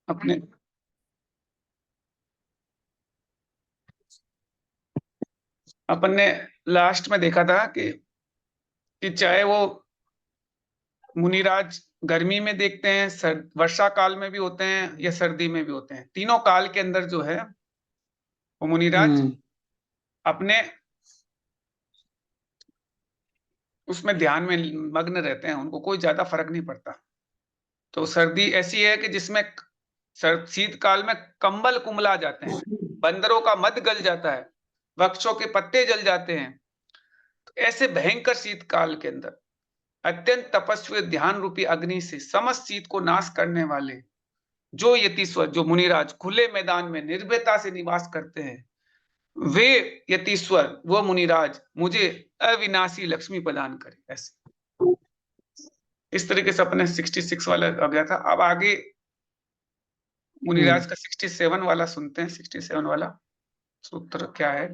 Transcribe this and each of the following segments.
अपने अपन ने लास्ट में देखा था कि चाहे वो मुनिराज गर्मी में देखते हैं, वर्षा काल में भी होते हैं या सर्दी में भी होते हैं, तीनों काल के अंदर जो है वो मुनिराज अपने उसमें ध्यान में मग्न रहते हैं, उनको कोई ज्यादा फर्क नहीं पड़ता। तो सर्दी ऐसी है कि जिसमें शीतकाल में कंबल कुमला जाते हैं, बंदरों का मद गल जाता है, वृक्षों के पत्ते जल जाते हैं। तो ऐसे भयंकर शीतकाल के अंदर अत्यंत तपस्वी ध्यान रूपी अग्नि से समस्त शीत को नाश करने वाले जो यतीश्वर, जो मुनिराज खुले मैदान में निर्भयता से निवास करते हैं, वे यतीश्वर, वो मुनिराज मुझे अविनाशी लक्ष्मी प्रदान करे। ऐसे इस तरीके से अपने 66 वाला आ गया था। अब आगे मुनिराज का 67 वाला सुनते हैं। 67 वाला सूत्र क्या है?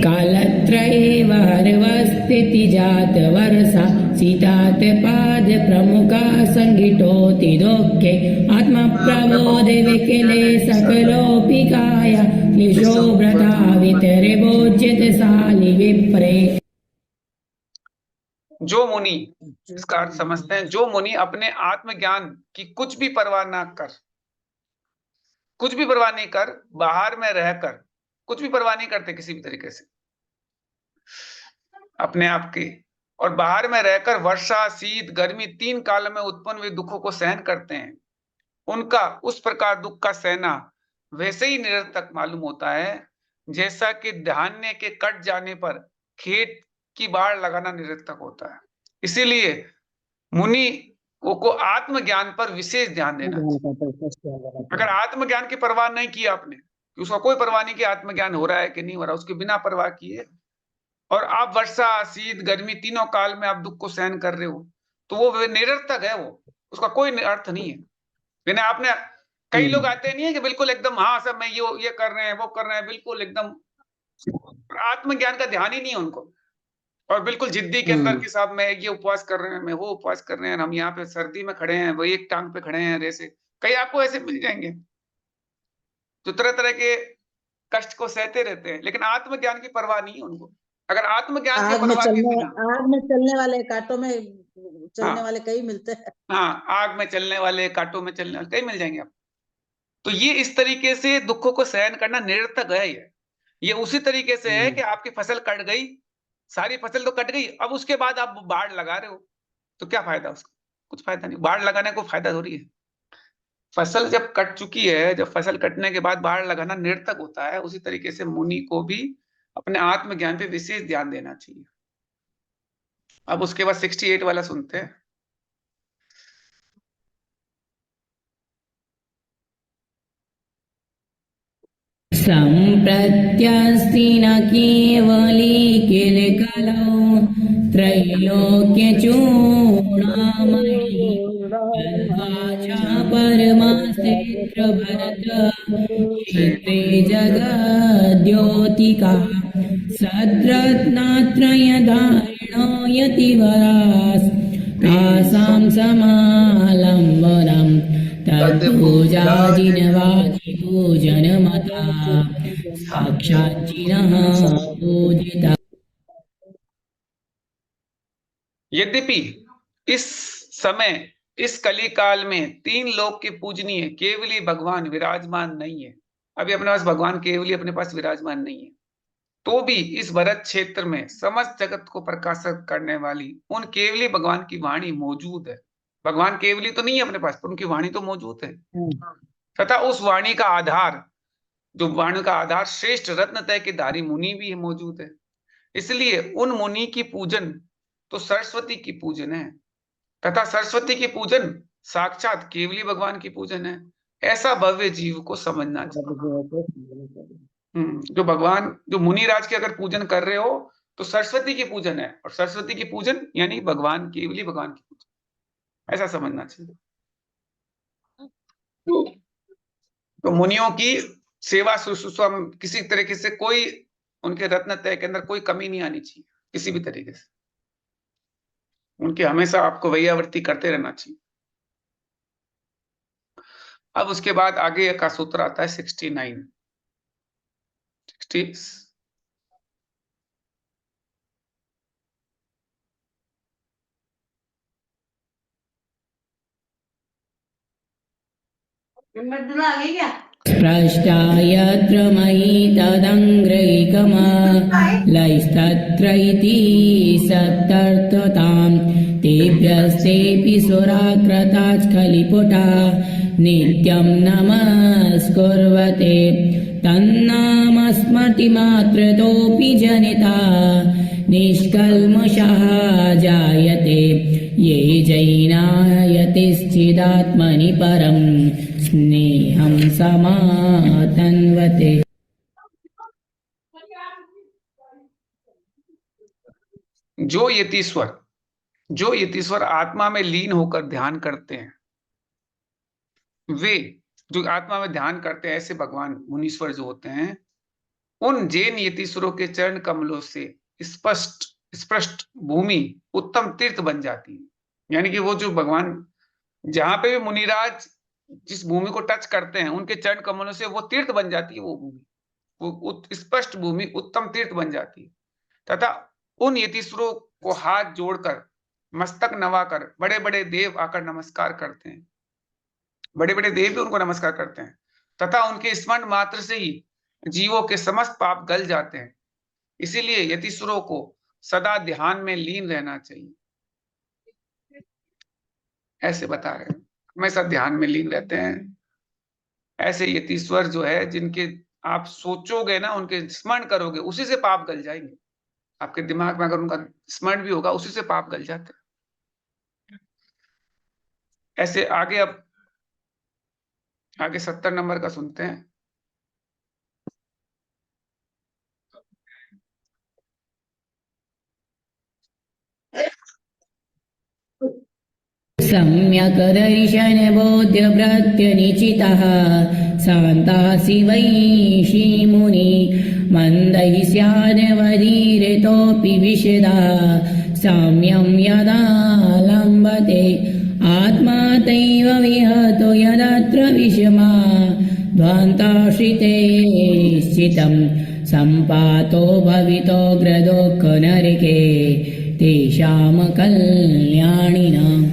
कालत्रये वारवस्थिति जात वर्षा सीतात पाद प्रमुखा संगितोति दुःखे आत्मा प्रबोध विकले सकलोऽपि काया क्लेशो व्रता वितरे भोज्यत साली विप्रे। जो मुनि, इसका अर्थ समझते हैं, जो मुनि अपने आत्मज्ञान की कुछ भी परवाह ना कर, कुछ भी परवाह नहीं कर, बाहर में रहकर कुछ भी परवाह नहीं करते किसी भी तरीके से अपने आप की, और बाहर में रहकर वर्षा शीत गर्मी तीन काल में उत्पन्न हुए दुखों को सहन करते हैं, उनका उस प्रकार दुख का सहना वैसे ही निरर्थक मालूम होता है जैसा कि धान्य के कट जाने पर खेत की बाढ़ लगाना निरर्थक होता है। इसीलिए मुनि को आत्मज्ञान पर विशेष ध्यान देना चाहिए। अगर आत्मज्ञान की परवाह नहीं की आपने, कि उसका कोई परवाह नहीं कि आत्मज्ञान हो रहा है कि नहीं हो रहा, उसके बिना परवाह किए और आप वर्षा शीत गर्मी तीनों काल में आप दुख को सहन कर रहे हो, तो वो निरर्थक है, वो उसका कोई अर्थ नहीं है। यानी आपने, कई लोग आते नहीं है कि बिल्कुल एकदम हाँ सब मैं ये कर रहे हैं वो कर रहे हैं, बिल्कुल एकदम आत्मज्ञान का ध्यान ही नहीं है उनको, और बिल्कुल जिद्दी के अंदर कि साहब मैं ये उपवास कर रहे हैं, मैं वो उपवास कर रहे हैं, हम यहाँ पे सर्दी में खड़े हैं, वो एक टांग पे खड़े हैं, ऐसे कई आपको ऐसे मिल जाएंगे जो तरह तरह के कष्ट को सहते रहते हैं, लेकिन आत्मज्ञान की परवाह नहीं है उनको। अगर आत्मज्ञान की परवाह के बिना, आग में चलने वाले, कांटों में चलने वाले कई मिलते हैं। हाँ, आग में चलने वाले, कांटों में चलने वाले कई मिल जाएंगे आप। तो ये इस तरीके से दुखों को सहन करना निरर्थक है। ये उसी तरीके से है कि आपकी फसल कट गई, सारी फसल तो कट गई, अब उसके बाद आप बाढ़ लगा रहे हो, तो क्या फायदा उसका? कुछ फायदा नहीं। बाढ़ लगाने को फायदा थोड़ी है। फसल जब कट चुकी है, जब फसल कटने के बाद बाढ़ लगाना निरर्थक होता है, उसी तरीके से मुनि को भी अपने आत्मज्ञान पे विशेष ध्यान देना चाहिए। अब उसके बाद 68 वाला सुनते हैं। सम्प्रत्यस्ति न केवली किल कलौ त्रैलोक्य चूडामणि तद्वाचा परमास्त्र भरत क्षेत्रे जगद्योतिका सद्रत्नात्रयधारिणो यतिवरास् तासां समालम्बनम् तद्पूजाजिनवादिपूजनमता साक्षाज्जिनः पूजिता। यद्यपि इस समय इस कली काल में तीन लोक के पूजनीय केवली भगवान विराजमान नहीं है, अभी अपने पास भगवान केवली अपने पास विराजमान नहीं है, तो भी इस भरत क्षेत्र में समस्त जगत को प्रकाशित करने वाली उन केवली भगवान की वाणी मौजूद है। भगवान केवली तो नहीं है अपने पास, पर उनकी वाणी तो मौजूद है, तथा उस वाणी का आधार, जो वाणी का आधार श्रेष्ठ रत्न तय के धारी मुनि भी मौजूद है। इसलिए उन मुनि की पूजन तो सरस्वती की पूजन है, तथा सरस्वती की पूजन साक्षात केवली भगवान की पूजन है। ऐसा भव्य जीव को समझना चाहिए। जो भगवान, जो मुनिराज के अगर पूजन कर रहे हो तो सरस्वती की पूजन है, और सरस्वती की पूजन यानी भगवान, केवली भगवान की पूजन, ऐसा समझना चाहिए। तो मुनियों की सेवा शुश्रूषा किसी तरीके से, कोई उनके रत्न तय के अंदर कोई कमी नहीं आनी चाहिए किसी भी तरीके से। उनकी हमेशा आपको वैयावर्ती करते रहना चाहिए। अब उसके बाद आगे का सूत्र आता है 69 60 स्पृष्टा यत्र मयि तदङ्ग्रैकमलैस्तत्र इति सत्तर्थतां तेभ्यस्तेऽपि सुराकृतास्खलिपुटा नित्यं नमस्कुर्वते तन्नामस्मृतिमात्रतोऽपि जनिता निष्कल्मषः जायते ये जैनायतिश्चिदात्मनि परं स्नेहं समातन्वते। जो यतीश्वर आत्मा में लीन होकर ध्यान करते हैं, वे जो आत्मा में ध्यान करते हैं, ऐसे भगवान मुनीश्वर जो होते हैं, उन जैन यतीश्वरों के चरण कमलों से स्पष्ट भूमि उत्तम तीर्थ बन जाती है। यानी कि वो जो भगवान जहां पे भी मुनिराज जिस भूमि को टच करते हैं, उनके चरण कमलों से वो तीर्थ बन जाती है। वो भूमि, वो स्पष्ट भूमि उत्तम तीर्थ बन जाती है। तथा उन यतीश्वरों को हाथ जोड़कर मस्तक नवाकर बड़े बड़े देव आकर नमस्कार करते हैं। बड़े बड़े देव भी उनको नमस्कार करते हैं तथा उनके स्मरण मात्र से ही जीवों के समस्त पाप गल जाते हैं। इसीलिए यतीश्वरों को सदा ध्यान में लीन रहना चाहिए, ऐसे बता रहे हैं। हमेशा ध्यान में लीन रहते हैं ऐसे यतीश्वर जो है, जिनके आप सोचोगे ना, उनके स्मरण करोगे, उसी से पाप गल जाएंगे। आपके दिमाग में अगर उनका स्मरण भी होगा, उसी से पाप गल जाते हैं। ऐसे आगे, अब आगे 70 नंबर का सुनते हैं। सम्यक् दर्शनबोध्यप्रत्यनिचितः शान्तासि वैषी मुनि मन्दैः स्यादवधीरितोऽपि विशदा साम्यं यदा लम्बते आत्मा तैव विहतो यदत्र विषमा ध्वान्ताश्रिते स्थितं सम्पातो भवितो ग्रदोक् नरके तेषां कल्याणिनाम्।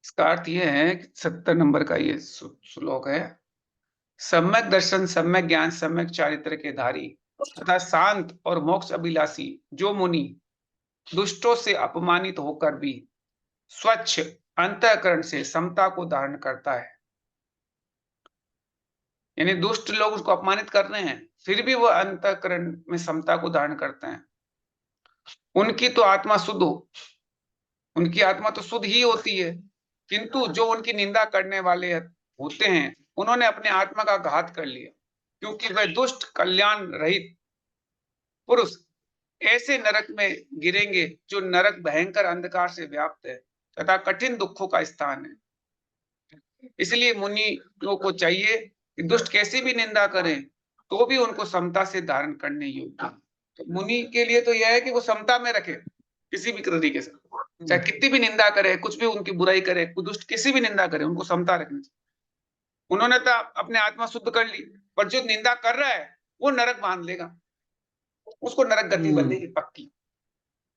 इसका अर्थ ये है कि 70 नंबर का ये श्लोक है, सम्यक दर्शन, सम्यक ज्ञान, सम्यक चारित्र के धारी तथा शांत और मोक्ष अभिलाषी जो मुनि दुष्टों से अपमानित होकर भी स्वच्छ अंतःकरण से समता को धारण करता है। यानी दुष्ट लोग उसको अपमानित कर रहे हैं, फिर भी वो अंतःकरण में समता को धारण करते हैं। उनकी तो आत्मा शुद्ध हो, उनकी आत्मा तो शुद्ध ही होती है, किंतु जो उनकी निंदा करने वाले होते हैं, उन्होंने अपने आत्मा का घात कर लिया, क्योंकि वह दुष्ट कल्याण रहित पुरुष ऐसे नरक में गिरेंगे जो नरक भयंकर अंधकार से व्याप्त है तथा कठिन दुखों का स्थान है। इसलिए मुनियों को चाहिए कि दुष्ट कैसी भी निंदा करें तो भी उनको समता से धारण करने योग्य है। तो मुनि के लिए तो यह है कि वो समता में रखे, किसी भी तरीके से, चाहे कितनी भी निंदा करे, कुछ भी उनकी बुराई करे, दुष्ट किसी भी निंदा करे, उनको समता रखनी चाहिए। उन्होंने तो अपने आत्मा शुद्ध कर ली, पर जो निंदा कर रहा है वो नरक बांध लेगा, उसको नरक गति बनेगी पक्की,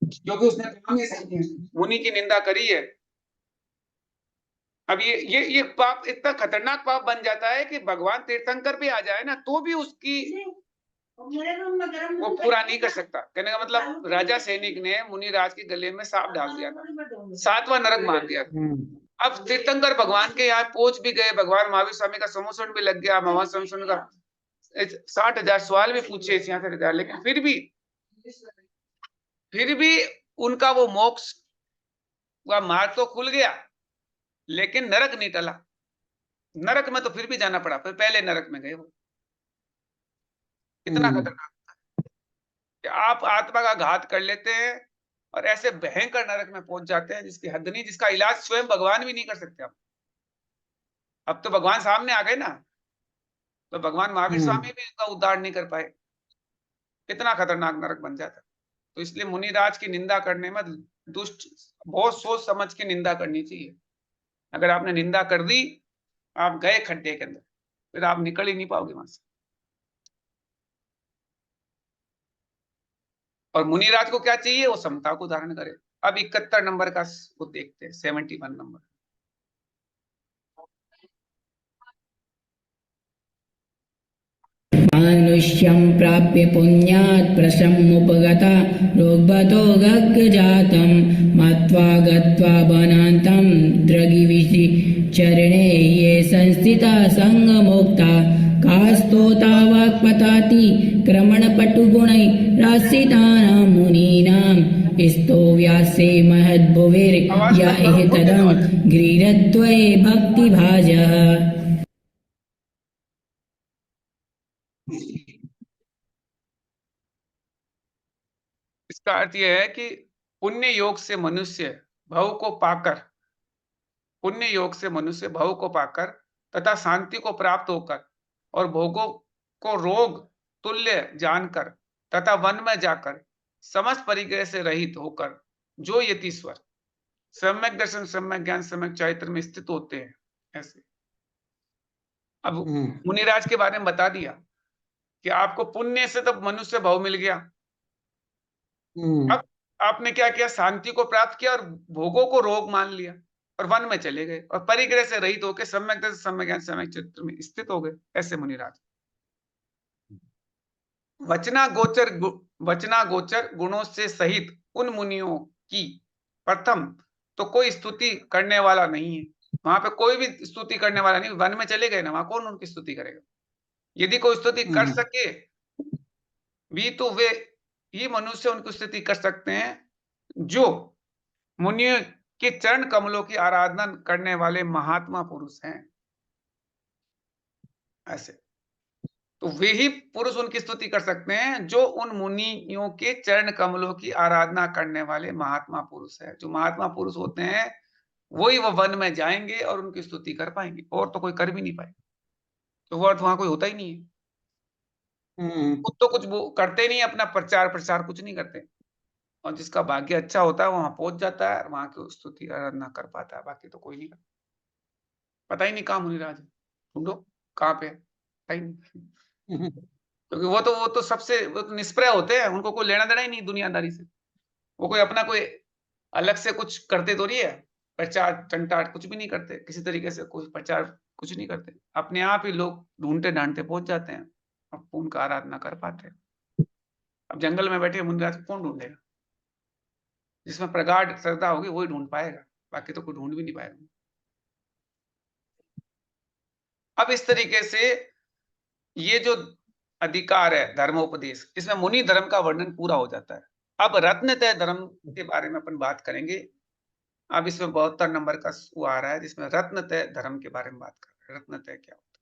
क्योंकि उसने काम ही सही है, मुनि की निंदा करी है। अब ये पाप इतना खतरनाक पाप बन जाता है कि भगवान तीर्थंकर भी आ जाए ना, तो भी उसकी वो पूरा नहीं कर सकता। कहने का मतलब, राजा सैनिक ने मुनिराज के गले में सांप डाल दिया था, 7वां नरक मान दिया था। अब तीर्थंकर भगवान के यहाँ पहुंच भी गए, भगवान महावीर स्वामी का सम्मोहन भी लग गया, भगवान सम्मोहन का 60,000 सवाल भी पूछे इस यहाँ से, लेकिन फिर भी उनका वो मोक्ष का मार्ग तो खुल गया, लेकिन नरक नहीं टला। नरक में तो फिर भी जाना पड़ा, फिर पहले नरक में गए वो। इतना खतरनाक कि आप आत्मा का घात कर लेते हैं और ऐसे भयंकर नरक में पहुंच जाते हैं जिसकी हद नहीं, जिसका इलाज स्वयं भगवान भी नहीं कर सकते। अब तो भगवान सामने आ गए ना, तो भगवान महावीर स्वामी भी इसका उद्धार नहीं कर पाए। कितना खतरनाक नरक बन जाता। तो इसलिए मुनिराज की निंदा करने में दुष्ट बहुत सोच समझ के निंदा करनी चाहिए। अगर आपने निंदा कर दी, आप गए खड्डे के अंदर, फिर आप निकल ही नहीं पाओगे वहां से। और मुनिराज को क्या चाहिए? वो समता को धारण करे। अब 71 नंबर का वो देखते हैं, 71 नंबर। मानुष्यं प्राप्य पुण्यात् प्रशमुपगता रोगवतो गग्गजातं मत्वा गत्वा वनान्तं द्रगिविषि चरणे ये संस्थिता संगमोक्ता कास्तोता वाक्पताति क्रमणपटुगुणै रासितानां मुनीनां स्तो व्यासे महद्भुविर् य इह तदं गृह्रद्वये भक्तिभाजः। इसका अर्थ यह है कि पुण्य योग से मनुष्य भव को पाकर, पुण्य योग से मनुष्य भव को पाकर तथा शांति को प्राप्त होकर और भोगों को रोग तुल्य जानकर तथा वन में जाकर समस्त परिग्रह से रहित होकर जो यतीश्वर सम्यक दर्शन, सम्यक ज्ञान, सम्यक चैत्र में स्थित होते हैं, ऐसे। अब मुनिराज के बारे में बता दिया कि आपको पुण्य से तो मनुष्य भव मिल गया। अब आपने क्या किया? शांति को प्राप्त किया और भोगों को रोग मान लिया और वन में चले गए और परिग्रह से रहित होकर सम्यक दर्शन, सम्यक ज्ञान, सम्यक चित्त में स्थित हो गए, ऐसे मुनिराज। वचना गोचर गुणों से सहित उन मुनियों की प्रथम तो कोई स्तुति करने वाला नहीं है। वहां पे कोई भी स्तुति करने वाला नहीं। वन में चले गए ना, वहां कौन उनकी स्तुति करेगा? यदि कोई स्तुति कर सके भी तो वे ही मनुष्य उनकी स्तुति कर सकते हैं जो मुनियों के चरण कमलों की आराधना करने वाले महात्मा पुरुष हैं, ऐसे। तो वे ही पुरुष उनकी स्तुति कर सकते हैं जो उन मुनियों के चरण कमलों की आराधना करने वाले महात्मा पुरुष है। जो महात्मा पुरुष होते हैं वही वो वन में जाएंगे और उनकी स्तुति कर पाएंगे, और तो कोई कर भी नहीं पाएगा। तो वो अर्थ वहां कोई होता ही नहीं है। खुद तो कुछ वो करते नहीं, अपना प्रचार प्रसार कुछ नहीं करते, और जिसका भाग्य अच्छा होता है वहां पहुंच जाता है और वहां की स्तुति आराधना कर पाता है। बाकी तो कोई नहीं करता। पता ही नहीं कहाँ मुनिराज है, ढूंढो कहाँ पे है, पता ही नहीं। क्योंकि वो तो सबसे वो तो निष्प्रय होते हैं, उनको कोई लेना देना ही नहीं दुनियादारी से। वो कोई अपना कोई अलग से कुछ करते तो नहीं है, प्रचार टंटाट कुछ भी नहीं करते, किसी तरीके से कोई प्रचार कुछ नहीं करते। अपने आप ही लोग ढूंढते ढांढते पहुंच जाते हैं और उनका आराधना कर पाते हैं। अब जंगल में बैठे मुनिराज को कौन ढूंढेगा? जिसमें प्रगाढ़ श्रद्धा होगी वही ढूंढ पाएगा, बाकी तो कोई ढूंढ भी नहीं पाएगा। अब इस तरीके से ये जो अधिकार है धर्मोपदेश, इसमें मुनि धर्म का वर्णन पूरा हो जाता है। अब रत्नतय धर्म के बारे में अपन बात करेंगे। अब इसमें 72 नंबर का वो आ रहा है जिसमें रत्नतय धर्म के बारे में बात कर रहे हैं। रत्नतय क्या होता है?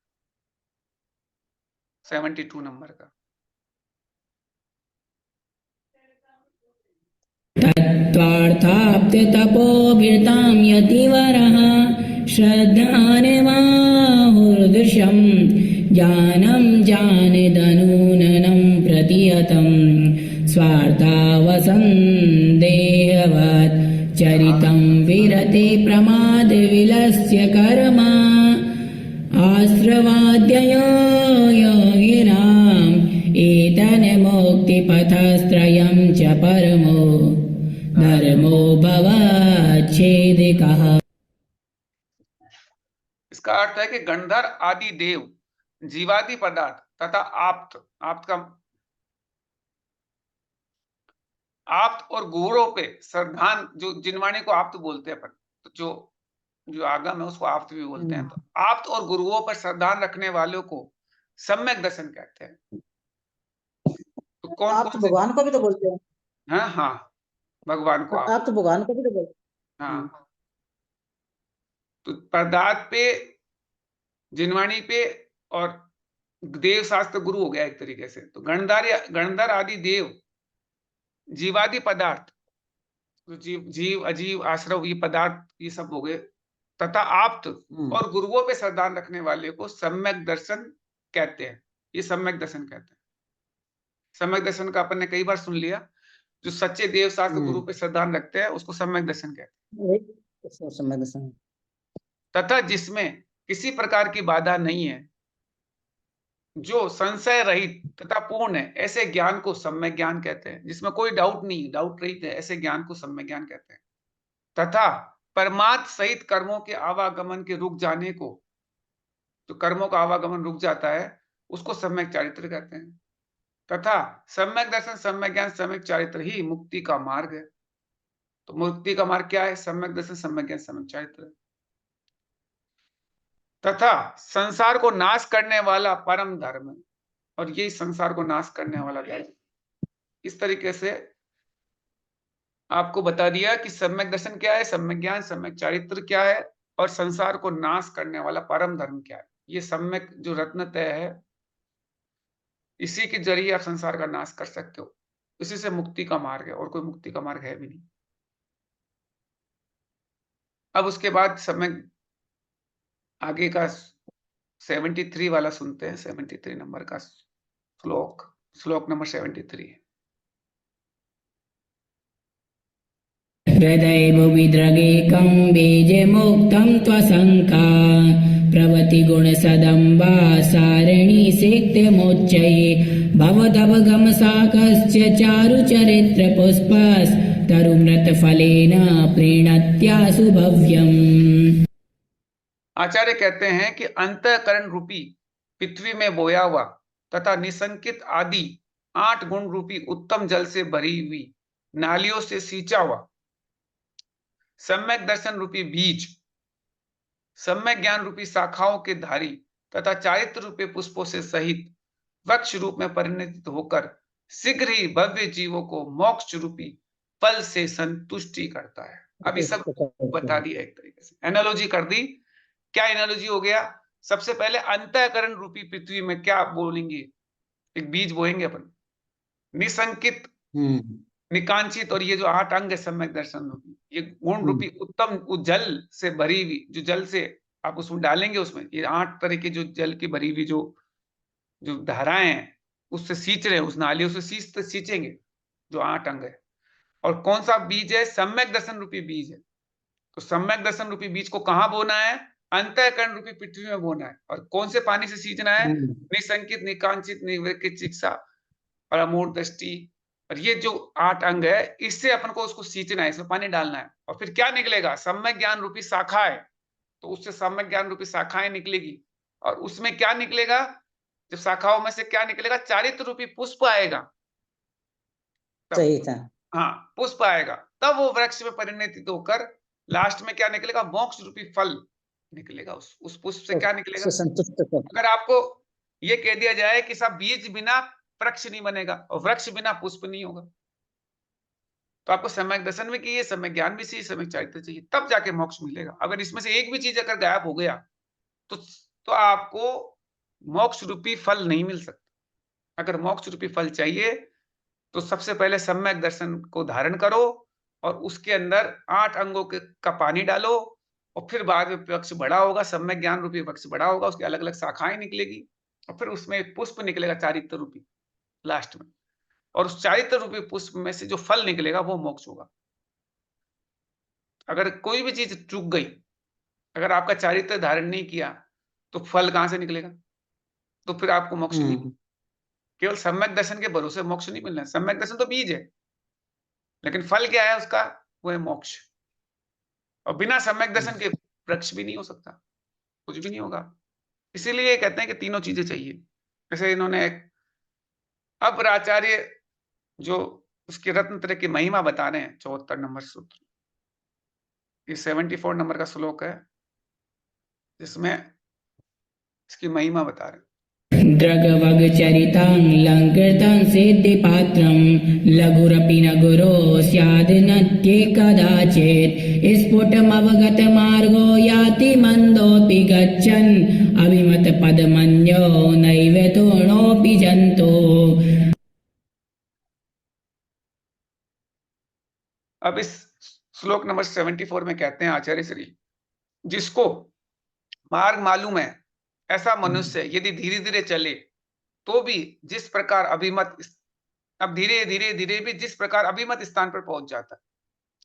72 नंबर का। तत्त्वार्थाप्ते तपोभिर्तां यतिवरः श्रद्धानिमाहुर्दृशं ज्ञानं जानदनूननं प्रतिहतं स्वार्थावसन्देहवत् चरितं विरते प्रमादविलस्य कर्म आश्रवाद्ययो योगिनाम् एतन्मुक्तिपथस्त्रयं च परमो धर्मो भवच्छेदिकः। इसका अर्थ है कि गंधर आदि देव, जीवादि पदार्थ तथा आप्त और गुरुओं पे श्रद्धान, जो जिनवाणी को आप्त बोलते हैं, तो जो आगम है उसको आप्त भी बोलते हैं। तो आप्त और गुरुओं पर श्रद्धान रखने वालों को सम्यक दर्शन कहते हैं। तो कौन आप तो भगवान को भी तो बोलते हैं। हाँ, भगवान को आप तो भगवान को भी तो बोलते हैं। हाँ। तो पदार्थ पे, जिनवाणी पे और देव शास्त्र गुरु हो गया एक तरीके से। तो गणधर आदि देव, जीवादि पदार्थ, तो जीव अजीव आश्रव ये पदार्थ, ये सब हो गए, तथा आप्त और गुरुओं पे श्रद्धान रखने वाले को सम्यक दर्शन कहते हैं। ये सम्यक दर्शन कहते हैं। सम्यक दर्शन का अपन ने कई बार सुन लिया। जो सच्चे देव शास्त्र गुरु पे श्रद्धा रखते हैं उसको सम्यक दर्शन कहते सम्यक हैं। तथा जिसमें किसी प्रकार की बाधा नहीं है, जो संशय रहित तथा पूर्ण है, ऐसे ज्ञान को सम्यक ज्ञान कहते हैं। जिसमें कोई डाउट नहीं, डाउट रहित है, ऐसे ज्ञान को सम्यक ज्ञान कहते हैं। तथा परमार्थ सहित कर्मों के आवागमन के रुक जाने को, जो कर्मों का आवागमन रुक जाता है, उसको सम्यक चारित्र कहते हैं। तथा सम्यक दर्शन, सम्यक ज्ञान, सम्यक चारित्र ही मुक्ति का मार्ग है। तो मुक्ति का मार्ग क्या है? सम्यक दर्शन, सम्यक ज्ञान, सम्यक चारित्र। तथा संसार को नाश करने वाला परम धर्म, और यही संसार को नाश करने वाला धर्म। इस तरीके से आपको बता दिया कि सम्यक दर्शन क्या है, सम्यक ज्ञान, सम्यक चारित्र क्या है, और संसार को नाश करने वाला परम धर्म क्या है। ये सम्यक जो रत्नत्रय है, इसी के जरिए आप संसार का नाश कर सकते हो। इसी से मुक्ति का मार्ग है, और कोई मुक्ति का मार्ग है भी नहीं। अब उसके बाद सम्यक आगे का 73 वाला सुनते हैं। 73 नंबर का श्लोक नंबर 73 है। हृदय विद्रगेकं बीजमुक्तं त्वशङ्का प्रवति गुणसदम्बा सारिणी सिक्तिमुच्चये भवदवगमसाकस्य चारुचरित्रपुष्पस्तरुमृतफलेन प्रीणत्यासु भव्यम्। आचार्य कहते हैं कि अंतःकरण रूपी पृथ्वी में बोया हुआ तथा निसंकित आदि 8 गुण रूपी उत्तम जल से भरी हुई नालियों से सींचा हुआ सम्यक दर्शन रूपी बीज, सम्यक ज्ञान रूपी शाखाओं के धारी तथा चारित्र रूपी पुष्पों से सहित वृक्ष रूप में परिणत होकर शीघ्र ही भव्य जीवों को मोक्ष रूपी फल से संतुष्टि करता है। अभी सब बता दिया, एक तरीके से एनालॉजी कर दी। क्या एनालॉजी हो गया? सबसे पहले अंतःकरण रूपी पृथ्वी में क्या बोलेंगे? एक बीज बोएंगे अपन, निसंकित, निकांक्षित, और ये जो 8 अंग है सम्यक दर्शन रूपी, ये गुण रूपी उत्तम जल से भरी हुई, जो जल से आप उसमें डालेंगे, उसमें ये 8 तरह के जो जल की भरी हुई जो धाराएं हैं, उससे सींच रहे हैं, उस नालियों से सींचेंगे जो 8 अंग है। और कौन सा बीज है? सम्यक दर्शन रूपी बीज है। तो सम्यक दर्शन रूपी बीज को कहां बोना है? अंतःकरण रूपी पृथ्वी में बोना है। और कौन से पानी से सींचना है? निसंकित, निकांक्षित, चिकित्सा और अमूर्त दृष्टि, और ये जो 8 अंग है, इससे अपन को उसको सींचना है, इसमें पानी डालना है। और फिर क्या निकलेगा? सम्यक ज्ञान रूपी शाखा है, तो उससे सम्यक ज्ञान रूपी शाखाएं निकलेगी। और उसमें क्या निकलेगा? जब शाखाओं में से क्या निकलेगा? चारित्र रूपी पुष्प आएगा। सही था। हाँ, पुष्प आएगा, तब वो वृक्ष में परिणत होकर लास्ट में क्या निकलेगा? मोक्ष रूपी फल निकलेगा। उस पुष्प से क्या निकलेगा? संतुष्ट कर। अगर आपको ये कह दिया जाए कि साहब बीज बिना वृक्ष नहीं बनेगा और वृक्ष बिना पुष्प नहीं होगा, तो आपको सम्यक दर्शन भी चाहिए, सम्यक ज्ञान भी चाहिए, सम्यक चारित्र चाहिए, तब जाके मोक्ष मिलेगा। अगर इसमें से एक भी चीज अगर गायब हो गया तो आपको मोक्ष रूपी फल नहीं मिल सकता। अगर मोक्ष रूपी फल चाहिए तो सबसे पहले सम्यक दर्शन को धारण करो, और उसके अंदर 8 अंगों का पानी डालो, और फिर बाद में वृक्ष बड़ा होगा, सम्यक ज्ञान रूपी वृक्ष बड़ा होगा, उसकी अलग अलग शाखाएं निकलेगी, और फिर उसमें पुष्प निकलेगा चारित्र रूपी लास्ट में, और उस चारित्र रूपी पुष्प में से जो फल निकलेगा वो मोक्ष होगा। अगर कोई भी चीज चूक गई, अगर आपका चारित्र धारण नहीं किया, तो फल कहां से निकलेगा? तो फिर आपको मोक्ष नहीं। केवल सम्यक दर्शन के भरोसे मोक्ष नहीं मिलना है। सम्यक दर्शन तो बीज है, लेकिन फल क्या है उसका? वो है मोक्ष। और बिना सम्यक दर्शन के वृक्ष भी नहीं हो सकता, कुछ भी नहीं होगा। इसीलिए कहते हैं कि तीनों चीजें चाहिए। जैसे इन्होंने अब आचार्य जो उसके रत्नत्रय की महिमा बता रहे हैं 74 नंबर सूत्र, ये 74 नंबर का श्लोक है, जिसमें इसकी महिमा बता रहे हैं। द्रगवगचरितं लङ्कृतं सिद्धिपात्रं लघुरपि न गुरो स्यादनत्ये कदाचित् स्फुटमवगतमार्गो याति मन्दोऽपि गच्छन् अभिमतपदमन्यो नैव तूर्णोऽपि जन्तु। अब इस श्लोक नंबर 74 में कहते हैं आचार्य श्री, जिसको मार्ग मालूम है ऐसा मनुष्य यदि धीरे धीरे चले तो भी जिस प्रकार अभिमत अब धीरे धीरे धीरे भी जिस प्रकार अभिमत स्थान पर पहुंच जाता है,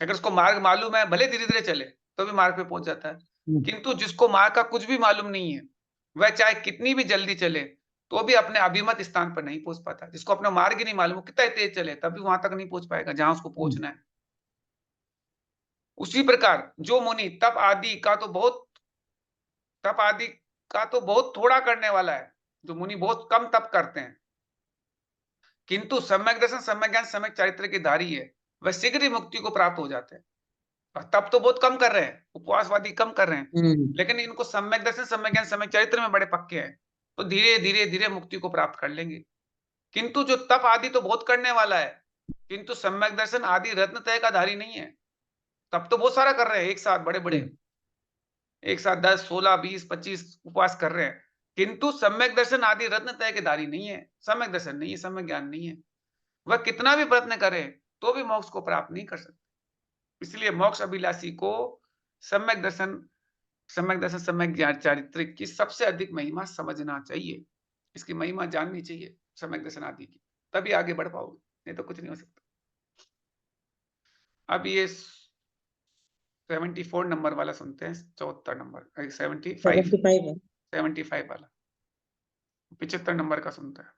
अगर उसको मार्ग मालूम है, भले धीरे धीरे चले तो भी मार्ग पे पहुंच जाता है। किंतु जिसको मार्ग का कुछ भी मालूम नहीं है, वह चाहे कितनी भी जल्दी चले तो भी अपने अभिमत स्थान पर नहीं पहुंच पाता। जिसको अपना मार्ग ही नहीं मालूम, कितना तेज चले तब भी वहां तक नहीं पहुंच पाएगा जहां उसको पहुंचना है। उसी प्रकार जो मुनि तप आदि का तो बहुत थोड़ा करने वाला है, जो मुनि बहुत कम तप करते हैं, किंतु सम्यक दर्शन, सम्यक ज्ञान, सम्यक चारित्र के धारी है, वह शीघ्र ही मुक्ति को प्राप्त हो जाते हैं। और तप तो बहुत कम कर रहे हैं, उपवासवादी कम कर रहे हैं, लेकिन इनको सम्यक दर्शन, सम्यक ज्ञान, सम्यक चरित्र में बड़े पक्के हैं, तो धीरे धीरे धीरे मुक्ति को प्राप्त कर लेंगे। किंतु जो तप आदि तो बहुत करने वाला है, किंतु सम्यक दर्शन आदि रत्न तय का धारी नहीं है। तप तो बहुत सारा कर रहे हैं एक साथ, बड़े बड़े एक साथ 10, 16, 20, 25 उपवास कर रहे हैं, किंतु सम्यक दर्शन आदि रत्न तय के धारी नहीं है, सम्यक दर्शन नहीं है, सम्यक ज्ञान नहीं है। वह कितना भी प्रयत्न करे तो भी मोक्ष को प्राप्त नहीं कर सकते। इसलिए मोक्ष अभिलाषी को सम्यक दर्शन, सम्यक ज्ञान, चारित्रिक की सबसे अधिक महिमा समझना चाहिए। इसकी महिमा जाननी चाहिए सम्यक दर्शन आदि की, तभी आगे बढ़ पाओगे, नहीं तो कुछ नहीं हो सकता। अब ये 74 नंबर वाला सुनते हैं, 74 नंबर 75 वाला, 75 नंबर का सुनता है।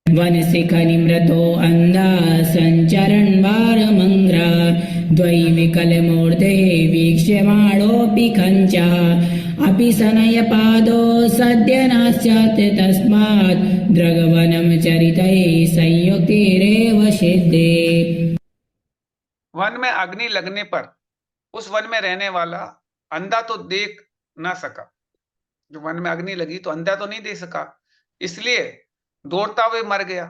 वन शिख निमृतो अंधा संचरण वारमंग्रा द्वै विकल मूर्धे वीक्ष्यमाणोऽपि कञ्चा अपि सनय पादो सद्य नास्यात् तस्मात् द्रगवनं चरितै संयुक्तिरेव सिद्धे। वन में अग्नि लगने पर उस वन में रहने वाला अंधा तो देख ना सका, जो वन में अग्नि लगी तो अंधा तो नहीं देख सका, इसलिए दौड़ता हुए मर गया।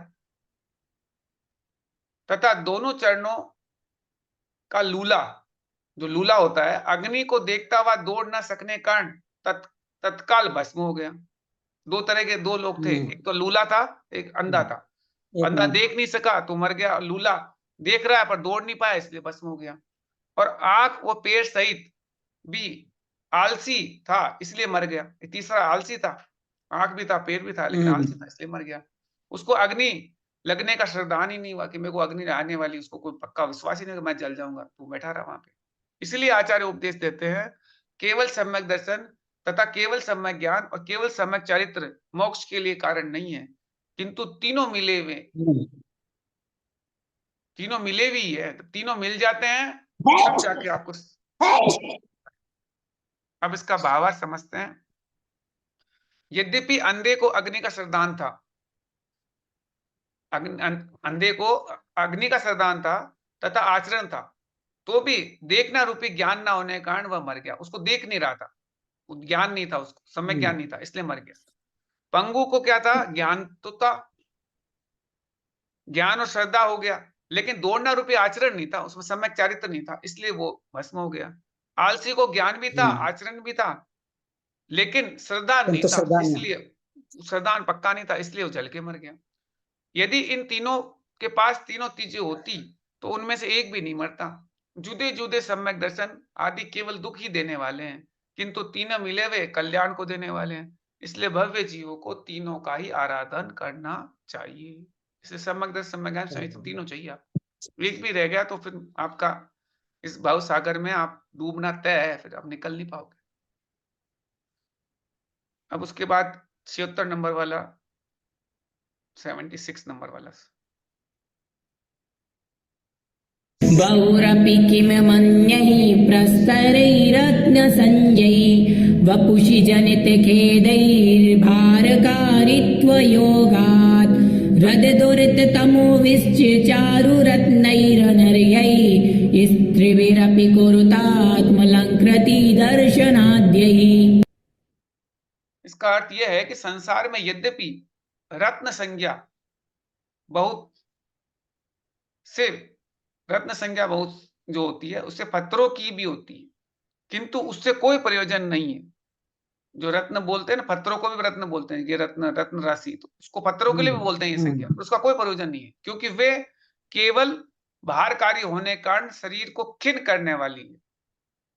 तथा दोनों चरणों का लूला, जो लूला होता है, अग्नि को देखता हुआ दौड़ ना सकने कारण तत्काल भस्म हो गया। दो तरह के दो लोग थे, एक तो लूला था, एक अंधा था। अंधा देख नहीं सका तो मर गया, लूला देख रहा है पर दौड़ नहीं पाया इसलिए भस्म हो गया। और आंख व पैर सहित भी आलसी था इसलिए मर गया। तीसरा आलसी था, आंख भी था पैर भी था लेकिन आलसी था इसलिए मर गया। उसको अग्नि लगने का श्रद्धान ही नहीं हुआ कि मेरे को अग्नि आने वाली, उसको कोई पक्का विश्वास ही नहीं कि मैं जल जाऊंगा, तो बैठा रहा वहां पे। इसलिए आचार्य उपदेश देते हैं केवल सम्यक दर्शन तथा केवल सम्यक ज्ञान और केवल सम्यक चरित्र मोक्ष के लिए कारण नहीं है, किंतु तीनों मिले हुए, तीनों मिले हुए ही है, तीनों मिल जाते हैं तब जाके आपको। अब इसका भावार्थ समझते हैं। यद्यपि अंधे को अग्नि का श्रद्धान था, अंधे को अग्नि का श्रद्धान था तथा आचरण था, तो भी देखना रूपी ज्ञान ना होने के कारण वह मर गया। उसको देख नहीं रहा था, ज्ञान नहीं था, उसको सम्यक ज्ञान नहीं था इसलिए मर गया। पंगु को क्या था, ज्ञान तो था, ज्ञान और श्रद्धा हो गया, लेकिन दौड़ना रूपी आचरण नहीं था, उसमें सम्यक चारित्र नहीं था इसलिए वो भस्म हो गया। आलसी को ज्ञान भी था, आचरण भी था, लेकिन श्रद्धा नहीं था, इसलिए श्रद्धान पक्का नहीं था इसलिए वो जल के मर गया। यदि इन तीनों के पास तीनों चीजें होती तो उनमें से एक भी नहीं मरता। जुदे जुदे सम्यक दर्शन आदि केवल दुख ही देने वाले हैं, किंतु तीनों मिले हुए कल्याण को देने वाले हैं। इसलिए भव्य जीवों को तीनों का ही आराधन करना चाहिए। इसलिए सम्यक दर्शन, सम्यक ज्ञान, सम्यक तीनों चाहिए। आप एक भी रह गया तो फिर आपका इस भाव सागर में आप डूबना तय है, फिर आप निकल नहीं पाओगे। अब उसके बाद 76 नंबर वाला, 76 नंबर वाला। बहुरपि किममन्यैः प्रस्तरैरत्नसंज्ञैः वपुषि जनितखेदैर्भारकारित्वयोगात् रददुरिततमोविश्च चारुरत्नैरनर्यैः स्त्रिभिरपि कुरुतात्मलङ्कृति दर्शनाद्यैः। इसका अर्थ यह है कि संसार में यद्यपि रत्न संज्ञा बहुत से, रत्न संज्ञा बहुत जो होती है उससे पत्थरों की भी होती है, किंतु उससे कोई प्रयोजन नहीं है। जो रत्न बोलते हैं ना, पत्थरों को भी रत्न बोलते हैं, ये रत्न, रत्न राशि, तो उसको पत्थरों के लिए भी बोलते हैं ये संज्ञा, उसका कोई प्रयोजन नहीं है, क्योंकि वे केवल भारकारी होने के कारण शरीर को खिन्न करने वाली है,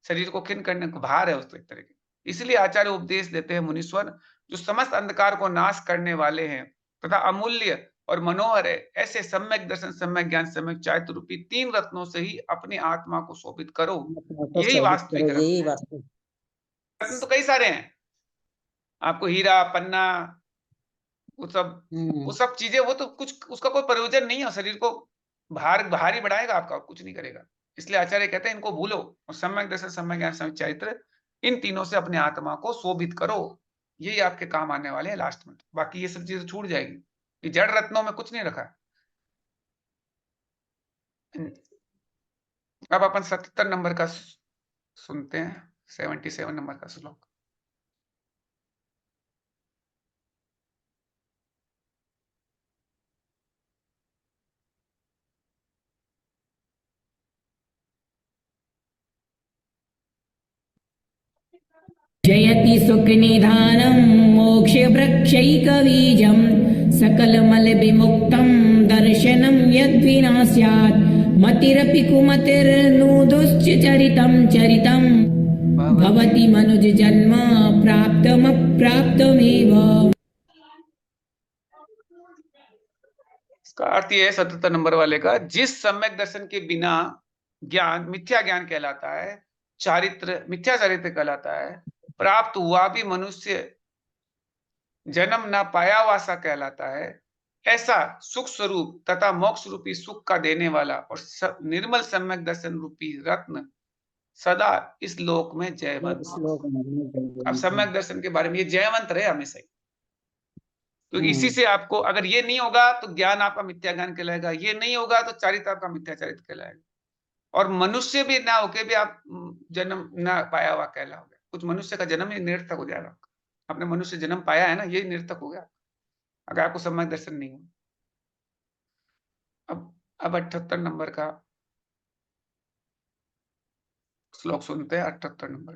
शरीर को खिन्न करने को भार है उस एक तरह के। इसलिए आचार्य उपदेश देते हैं, मुनीश्वर जो समस्त अंधकार को नाश करने वाले हैं तथा अमूल्य और मनोहर है, ऐसे सम्यक दर्शन, सम्यक ज्ञान, सम्यक चारित्र रूपी 3 रत्नों से ही अपनी आत्मा को शोभित करो। यही वास्तविक रत्न यही है। वास्तविक। रत्न तो कई सारे हैं, आपको हीरा, पन्ना, वो सब चीजें, वो तो कुछ उसका कोई प्रयोजन नहीं है, शरीर को भारी बढ़ाएगा आपका, कुछ नहीं करेगा। इसलिए आचार्य कहते हैं इनको भूलो और सम्यक दर्शन, सम्यक ज्ञान, सम्यक चारित्र, इन तीनों से अपने आत्मा को शोभित करो। यही आपके काम आने वाले हैं लास्ट में। बाकी ये सब चीजें छूट जाएगी। ये जड़ रत्नों में कुछ नहीं रखा है। अब अपन 77 नंबर का सुनते हैं, 77 नंबर का श्लोक। जयति सुखनिधानं मोक्षवृक्षैकबीजं सकलमलविमुक्तं दर्शनं यद्विना स्यात् मतिरपि कुमतिर्नूदुश्च चरितं चरितं भवति मनुज जन्म प्राप्तमप्राप्तमेव। इसका अर्थ ये है 77 नंबर वाले का, जिस सम्यक दर्शन के बिना ज्ञान मिथ्या ज्ञान कहलाता है, चारित्र मिथ्या चारित्र कहलाता है, प्राप्त हुआ भी मनुष्य जन्म ना पाया हुआ सा कहलाता है, ऐसा सुख स्वरूप तथा मोक्ष रूपी सुख का देने वाला और निर्मल सम्यक दर्शन रूपी रत्न सदा इस लोक में जयवंत। अब सम्यक दर्शन के बारे में ये जयवंत रहे हमेशा ही, क्योंकि इसी से आपको, अगर ये नहीं होगा तो ज्ञान आपका मिथ्या ज्ञान कहलाएगा, ये नहीं होगा तो चारित्र आपका मिथ्या चारित्र कहलाएगा, और मनुष्य भी ना होके भी आप जन्म ना पाया हुआ कहलाओगे। कुछ मनुष्य का जन्म ही निरर्थक हो जाएगा। आपने मनुष्य जन्म पाया है ना, यही निरर्थक हो गया अगर आपको सम्यक दर्शन नहीं हो। अब 78 नंबर का श्लोक सुनते हैं। 78 नंबर।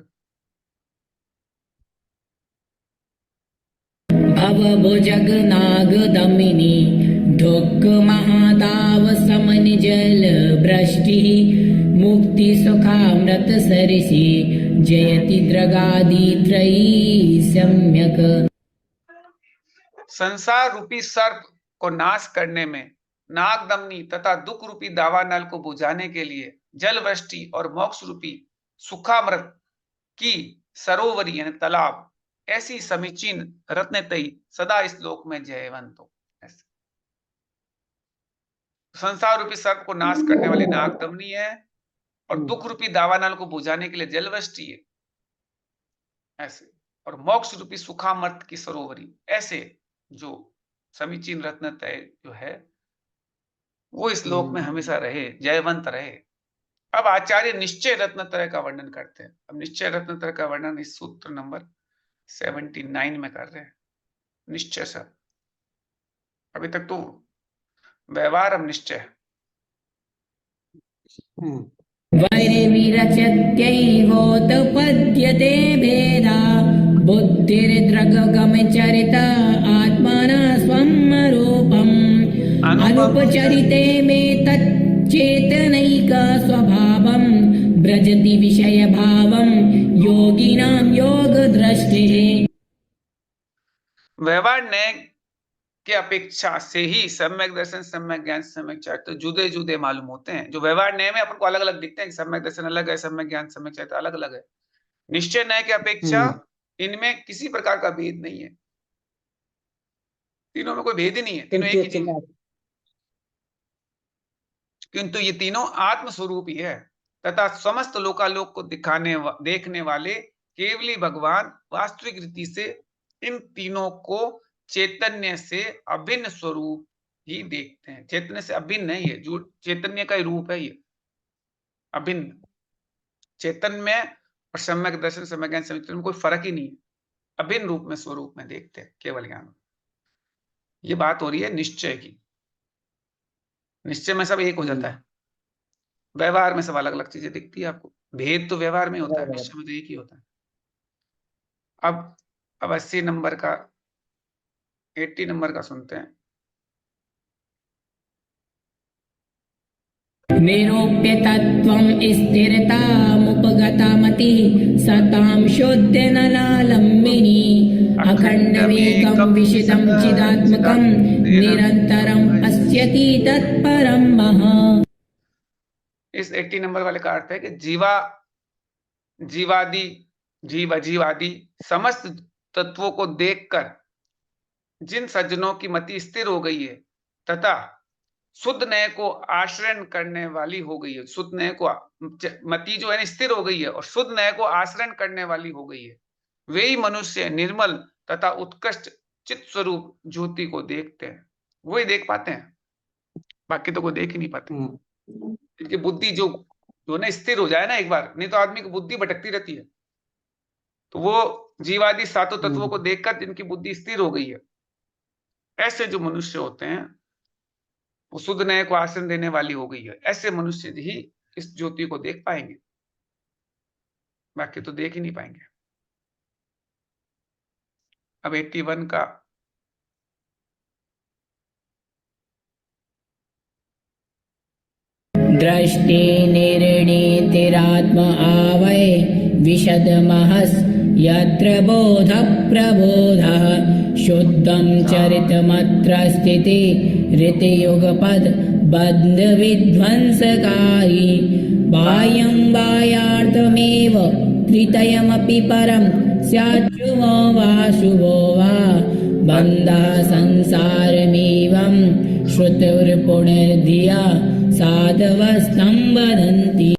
भवभुजगनागदमिनी ढोक् महाताव समन जल वृष्टि मुक्ति सुखामृत सरिषि जयति द्रगादि त्रयी सम्यक। संसार रूपी सर्प को नाश करने में, नागदमनी तथा दुख रूपी दावानल को बुझाने के लिए जल वृष्टि और मोक्ष रूपी सुखामृत की सरोवरी यानी तालाब ऐसी समीचीन रत्नतई सदा इस लोक में जयवंत हो। संसार रूपी सर्प को नाश करने वाली नागदमनी है और दुख रूपी दावानल को बुझाने के लिए जलवृष्टि है ऐसे, और मोक्ष रूपी सुखामृत की सरोवरी ऐसे जो समीचीन रत्नतय जो है वो इस लोक में हमेशा रहे, जयवंत रहे। अब आचार्य निश्चय रत्नत्रय का वर्णन करते हैं। अब निश्चय रत्नत्रय का वर्णन इस सूत्र नंबर 79 में कर रहे हैं। निश्चय सर, अभी तक तो व्यवहार, अब निश्चय। वैरविरचत्यैवोत्पद्यते भेदा बुद्धिर्द्रगगमचरित आत्मना स्वं रूपम् अनुपचरिते मे तच्चेतनैक स्वभावं व्रजति विषय भावं योगिनां योग दृष्टिः। व्यवहार न्याय के अपेक्षा से ही सम्यक दर्शन, सम्यक ज्ञान, सम्यक चारित्र जुदे जुदे मालूम होते हैं। जो व्यवहार न्याय में अपन को अलग अलग दिखते हैं, सम्यक दर्शन अलग है, सम्यक ज्ञान, सम्यक चारित्र अलग अलग है। निश्चय न्याय की अपेक्षा इनमें किसी प्रकार का भेद नहीं है। तीनों में कोई भेद ही नहीं है, तीनों एक ही चीज है। किंतु ये तीनों आत्म स्वरूप ही है तथा समस्त लोकालोक को देखने वाले केवली भगवान वास्तविक रीति से इन तीनों को चैतन्य से अभिन्न स्वरूप ही देखते हैं। चैतन्य से अभिन्न है ये, जो चैतन्य का ही रूप है ये अभिन्न। चैतन्य में और सम्यक दर्शन, सम्यक ज्ञान, सम्यक में कोई फर्क ही नहीं है। अभिन्न रूप में, स्वरूप में देखते हैं केवल ज्ञान। ये बात हो रही है निश्चय की। निश्चय में सब एक हो जाता है, व्यवहार में सब अलग अलग चीजें दिखती है आपको। भेद तो व्यवहार में होता है, निश्चय में तो एक ही होता है। अब 80 नंबर का, 80 नंबर का सुनते हैं। निरूप्य तत्त्वं स्थिरतामुपगता मतिः सतां शुद्ध नलालम्बिनी अखण्डमेकं विशितं चिदात्मकं निरन्तरं पश्यति तत्परं महा। इस 80 नंबर वाले का अर्थ है कि जीवादि जीव अजीवादि समस्त तत्वों को देखकर जिन सज्जनों की मति स्थिर हो गई है तथा शुद्ध नय को आश्रय करने वाली हो गई है, शुद्ध नय को मति जो है स्थिर हो गई है और शुद्ध नय को आश्रय करने वाली हो गई है, वे ही मनुष्य निर्मल तथा उत्कृष्ट चित्त स्वरूप ज्योति को देखते हैं। वही देख पाते हैं, बाकी तो कोई देख ही नहीं पाते। इनकी बुद्धि जो ना स्थिर हो जाए ना एक बार, नहीं तो आदमी की बुद्धि भटकती रहती है। तो वो जीवादि सातों तत्वों को देखकर जिनकी बुद्धि स्थिर हो गई है, ऐसे जो मनुष्य होते हैं वो शुद्ध नय को आश्रय देने वाली हो गई है, ऐसे मनुष्य ही इस ज्योति को देख पाएंगे, बाकी तो देख ही नहीं पाएंगे। अब 81 का दृष्टि निर्णीतिरात्म आवै विशदमहस् यत्र बोध प्रबोधः शुद्धं चरितमत्र स्थिति ऋतियुगपद बद्ध विध्वंसकारी बाह्यं बाह्यार्थमेव त्रितयमपि परं स्याच्छुभो वा शुभो वा बन्धः संसारमेवं श्रुतिर्पुनर्धिया साधवस्तं वदन्ति।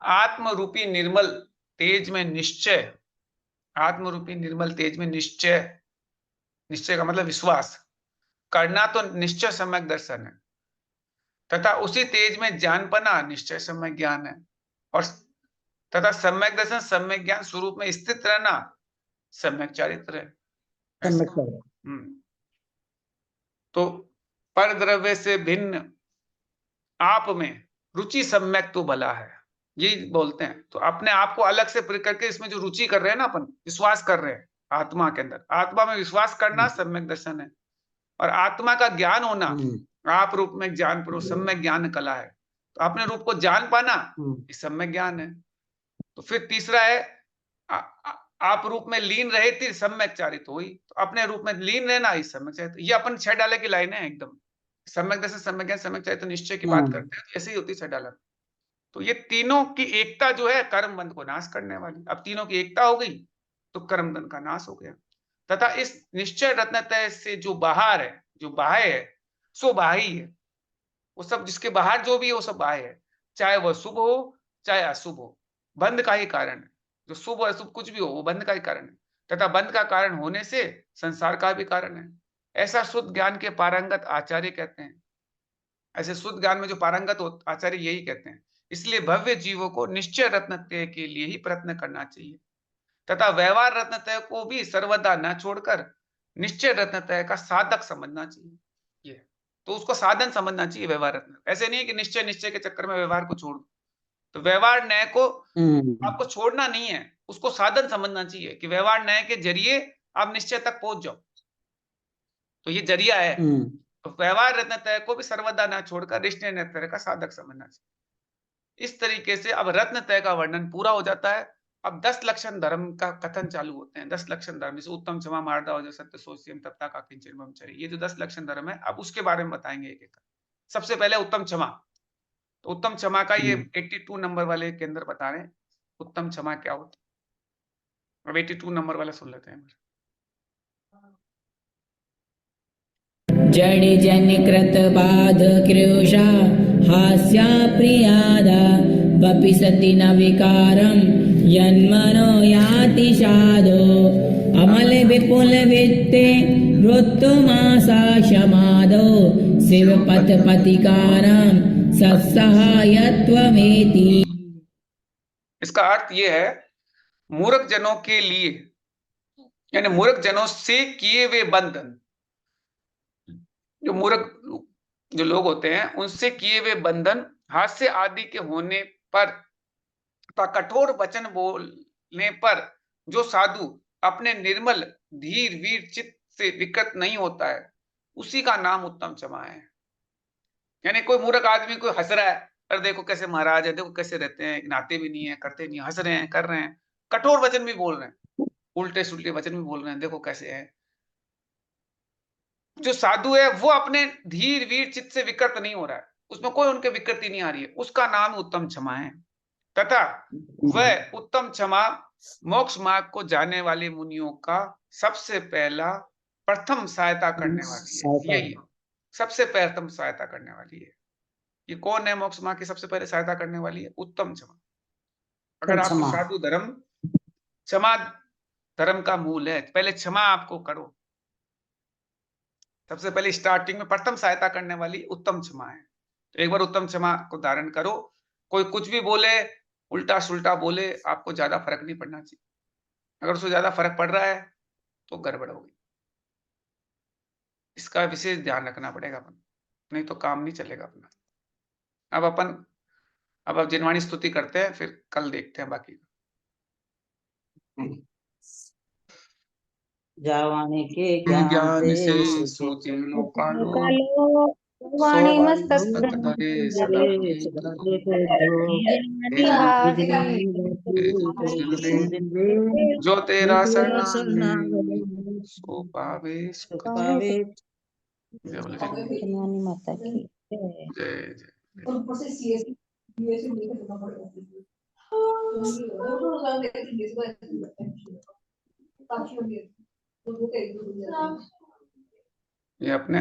आत्मरूपी निर्मल तेज में निश्चय, आत्मरूपी निर्मल तेज में निश्चय, निश्चय का मतलब विश्वास करना तो निश्चय सम्यक दर्शन है, तथा उसी तेज में जानपना निश्चय सम्यक ज्ञान है, और तथा सम्यक दर्शन सम्यक ज्ञान स्वरूप में स्थित रहना सम्यक चारित्र है। तो पर द्रव्य से भिन्न आप में रुचि सम्यक तो भला है, यही बोलते हैं। तो अपने आप को अलग से करके इसमें जो रुचि कर रहे हैं ना, अपन विश्वास कर रहे हैं आत्मा के अंदर, आत्मा में विश्वास करना सम्यक दर्शन है, और आत्मा का ज्ञान होना आप रूप में ज्ञान पुरुष सम्यक ज्ञान कला है। तो अपने रूप को जान पाना ये सम्यक ज्ञान है। तो फिर तीसरा है आप रूप में लीन रहे थे सम्यक चारित हुई, तो अपने रूप में लीन रहना ही सम्यक चारित। ये अपन 6 डाले की लाइन है एकदम, सम्यक दर्शन सम्यक ज्ञान सम्यक चारित निश्चय की बात करते हैं, ऐसे ही होती 6 डाला। तो ये तीनों की एकता जो है कर्म बंध को नाश करने वाली। अब तीनों की एकता हो गई तो कर्म बंध का नाश हो गया, तथा इस निश्चय रत्नतय से जो बाहर है, जो बाह्य है, सो बाह्य है। वो सब जिसके बाहर जो भी है वो सब बाह्य है, चाहे वह शुभ हो चाहे अशुभ हो, बंध का ही कारण है। जो शुभ और अशुभ कुछ भी हो वो बंध का ही कारण है, तथा बंध का कारण होने से संसार का भी कारण है। ऐसा शुद्ध ज्ञान के पारंगत आचार्य कहते हैं, ऐसे शुद्ध ज्ञान में जो पारंगत आचार्य यही कहते हैं। इसलिए भव्य जीवों को निश्चय रत्नत्रय के लिए ही प्रयत्न करना चाहिए, तथा व्यवहार रत्नत्रय को भी सर्वदा न छोड़कर निश्चय रत्नत्रय का साधक समझना चाहिए। ये तो उसको साधन समझना चाहिए व्यवहार रत्न। ऐसे नहीं है कि निश्चय निश्चय के चक्कर में व्यवहार को छोड़ दो, तो व्यवहार न्याय को आपको छोड़ना नहीं है, उसको साधन समझना चाहिए कि व्यवहार न्याय के जरिए आप निश्चय तक पहुंच जाओ, तो ये जरिया है। तो व्यवहार रत्नत्रय को भी सर्वदा न छोड़कर निश्चय रत्नत्रय का साधक समझना चाहिए। इस तरीके से अब रत्नत्रय का वर्णन पूरा हो जाता है। अब 10 लक्षण धर्म का कथन चालू होते हैं। 10 लक्षण धर्म, जैसे उत्तम क्षमा मार्दा और सत्य सोच्यम तत्ता का किंचन ब्रह्मचर्य, ये जो 10 लक्षण धर्म है अब उसके बारे में बताएंगे एक एक। सबसे पहले उत्तम क्षमा। तो उत्तम क्षमा का ये 82 नंबर वाले के अंदर बता रहे हैं उत्तम क्षमा क्या होता है। अब 82 नंबर वाला सुन लेते हैं। जड़ जन कृत बाध कृषा हास्या प्रियादा वपि सति न विकारम यन्मनो याति साधो अमल विपुल वित्ते ऋतुमासा क्षमादो शिव पथ पतिकारम सत्सहायत्वमेति। इसका अर्थ ये है, मूर्ख जनों के लिए यानी मूर्ख जनों से किए हुए बंधन, जो मूर्ख जो लोग होते हैं उनसे किए हुए बंधन हास्य आदि के होने पर तथा कठोर वचन बोलने पर जो साधु अपने निर्मल धीर वीर चित्त से विकृत नहीं होता है, उसी का नाम उत्तम क्षमा है। यानी कोई मूर्ख आदमी कोई हंस रहा है, अरे देखो कैसे महाराज है, देखो कैसे रहते हैं, नहाते भी नहीं है, करते नहीं, हंस रहे हैं, कर रहे हैं, कठोर वचन भी बोल रहे हैं, उल्टे सुल्टे वचन भी बोल रहे हैं, देखो कैसे है। जो साधु है वो अपने धीर वीर चित्त से विकृत नहीं हो रहा है, उसमें कोई उनके विकृति नहीं आ रही है, उसका नाम उत्तम क्षमा है। तथा वह उत्तम क्षमा मोक्ष मार्ग को जाने वाले मुनियों का सबसे पहला प्रथम सहायता करने वाली है। यही है, सबसे प्रथम सहायता करने वाली है। ये कौन है मोक्ष मार्ग की सबसे पहले सहायता करने वाली है? उत्तम क्षमा। अगर आप क्षमा। साधु धर्म, क्षमा धर्म का मूल है, पहले क्षमा आपको करो। सबसे पहले स्टार्टिंग में प्रथम सहायता करने वाली उत्तम क्षमा है। तो एक बार उत्तम क्षमा को धारण करो, कोई कुछ भी बोले, उल्टा सुल्टा बोले, आपको ज्यादा फर्क नहीं पड़ना चाहिए। अगर उसको ज्यादा फर्क पड़ रहा है तो गड़बड़ होगी। इसका विशेष ध्यान रखना पड़ेगा अपन, नहीं तो काम नहीं चलेगा अपना। अब जिनवाणी स्तुति करते हैं, फिर कल देखते हैं बाकी। जावाने के ज्ञान से सोचे लोकालो वाणी सोवाणी मस्तक मस्तक धरे सदा जो तेरा शरणागत सो पावे सुख। पावे। जय बोले वाणी माता की जय जय। ये अपने